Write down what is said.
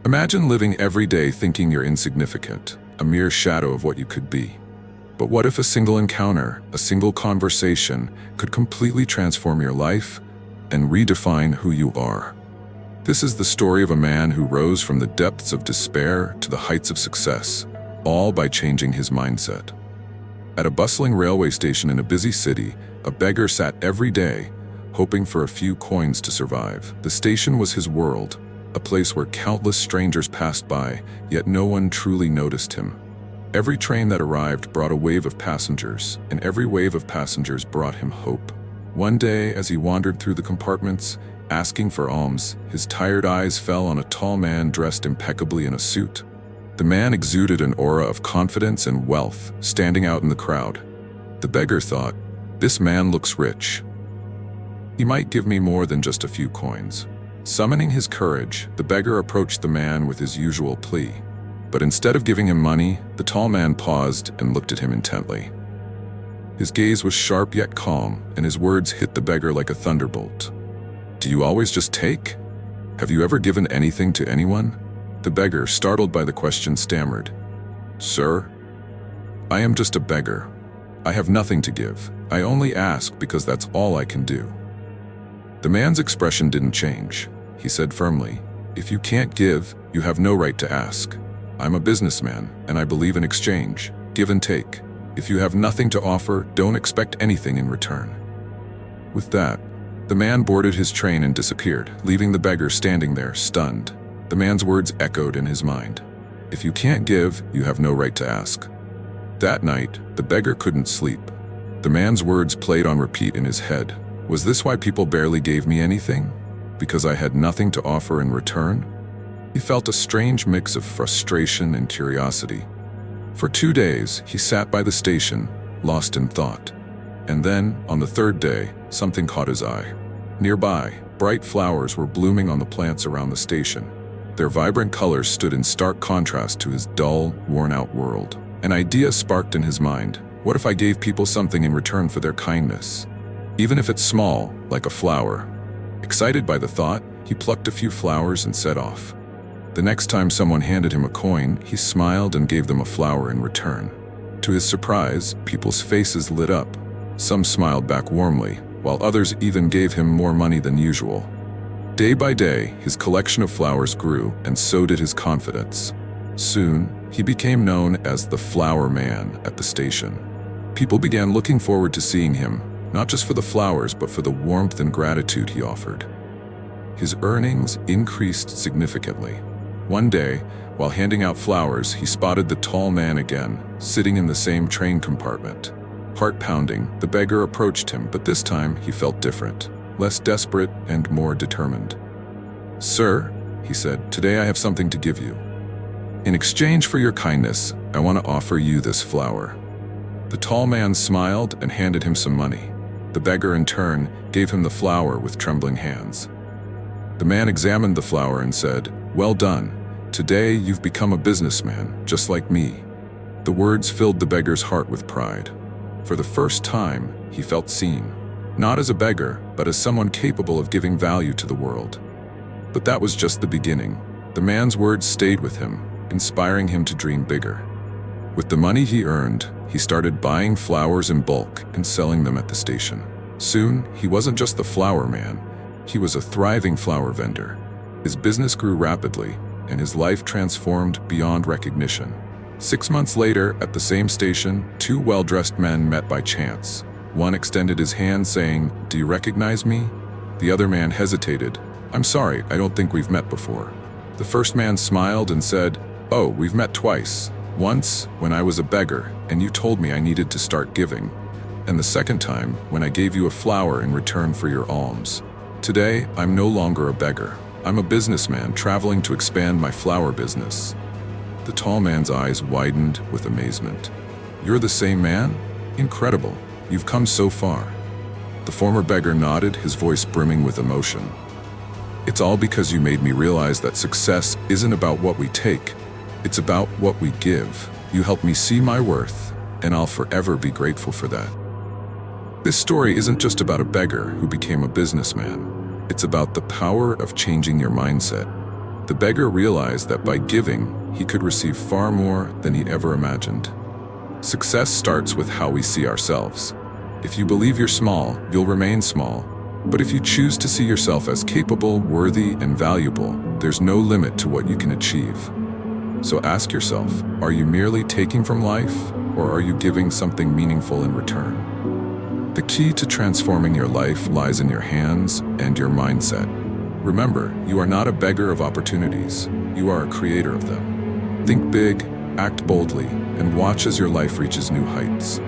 Imagine living every day thinking you're insignificant, a mere shadow of what you could be. But what if a single encounter, a single conversation, could completely transform your life and redefine who you are? This is the story of a man who rose from the depths of despair to the heights of success, all by changing his mindset. At a bustling railway station in a busy city, a beggar sat every day, hoping for a few coins to survive. The station was his world, a place where countless strangers passed by, yet no one truly noticed him. Every train that arrived brought a wave of passengers, and every wave of passengers brought him hope. One day, as he wandered through the compartments, asking for alms, his tired eyes fell on a tall man dressed impeccably in a suit. The man exuded an aura of confidence and wealth, standing out in the crowd. The beggar thought, "This man looks rich. He might give me more than just a few coins." Summoning his courage, the beggar approached the man with his usual plea. But instead of giving him money, the tall man paused and looked at him intently. His gaze was sharp yet calm, and his words hit the beggar like a thunderbolt. "Do you always just take? Have you ever given anything to anyone?" The beggar, startled by the question, stammered, "Sir, I am just a beggar. I have nothing to give. I only ask because that's all I can do." The man's expression didn't change. He said firmly, "If you can't give, you have no right to ask. I'm a businessman, and I believe in exchange, give and take. If you have nothing to offer, don't expect anything in return." With that, the man boarded his train and disappeared, leaving the beggar standing there, stunned. The man's words echoed in his mind. If you can't give, you have no right to ask. That night, the beggar couldn't sleep. The man's words played on repeat in his head. Was this why people barely gave me anything? Because I had nothing to offer in return? He felt a strange mix of frustration and curiosity. For 2 days, he sat by the station, lost in thought. And then, on the third day, something caught his eye. Nearby, bright flowers were blooming on the plants around the station. Their vibrant colors stood in stark contrast to his dull, worn-out world. An idea sparked in his mind. What if I gave people something in return for their kindness? Even if it's small, like a flower. Excited by the thought, he plucked a few flowers and set off. The next time someone handed him a coin, he smiled and gave them a flower in return. To his surprise, people's faces lit up. Some smiled back warmly, while others even gave him more money than usual. Day by day, his collection of flowers grew, and so did his confidence. Soon, he became known as the Flower Man at the station. People began looking forward to seeing him, not just for the flowers, but for the warmth and gratitude he offered. His earnings increased significantly. One day, while handing out flowers, he spotted the tall man again, sitting in the same train compartment. Heart pounding, the beggar approached him, but this time he felt different, less desperate and more determined. "Sir," he said, "today I have something to give you. In exchange for your kindness, I want to offer you this flower." The tall man smiled and handed him some money. The beggar, in turn, gave him the flower with trembling hands. The man examined the flower and said, "Well done. Today you've become a businessman, just like me." The words filled the beggar's heart with pride. For the first time, he felt seen, not as a beggar, but as someone capable of giving value to the world. But that was just the beginning. The man's words stayed with him, inspiring him to dream bigger. With the money he earned, he started buying flowers in bulk and selling them at the station. Soon, he wasn't just the flower man, he was a thriving flower vendor. His business grew rapidly, and his life transformed beyond recognition. 6 months later, at the same station, 2 well-dressed men met by chance. One extended his hand saying, "Do you recognize me?" The other man hesitated. "I'm sorry, I don't think we've met before." The first man smiled and said, "Oh, we've met twice. Once, when I was a beggar, and you told me I needed to start giving. And the second time, when I gave you a flower in return for your alms. Today, I'm no longer a beggar. I'm a businessman traveling to expand my flower business." The tall man's eyes widened with amazement. "You're the same man? Incredible. You've come so far." The former beggar nodded, his voice brimming with emotion. "It's all because you made me realize that success isn't about what we take. It's about what we give. You helped me see my worth, and I'll forever be grateful for that." This story isn't just about a beggar who became a businessman. It's about the power of changing your mindset. The beggar realized that by giving, he could receive far more than he ever imagined. Success starts with how we see ourselves. If you believe you're small, you'll remain small. But if you choose to see yourself as capable, worthy, and valuable, there's no limit to what you can achieve. So ask yourself, are you merely taking from life, or are you giving something meaningful in return? The key to transforming your life lies in your hands and your mindset. Remember, you are not a beggar of opportunities. You are a creator of them. Think big, act boldly, and watch as your life reaches new heights.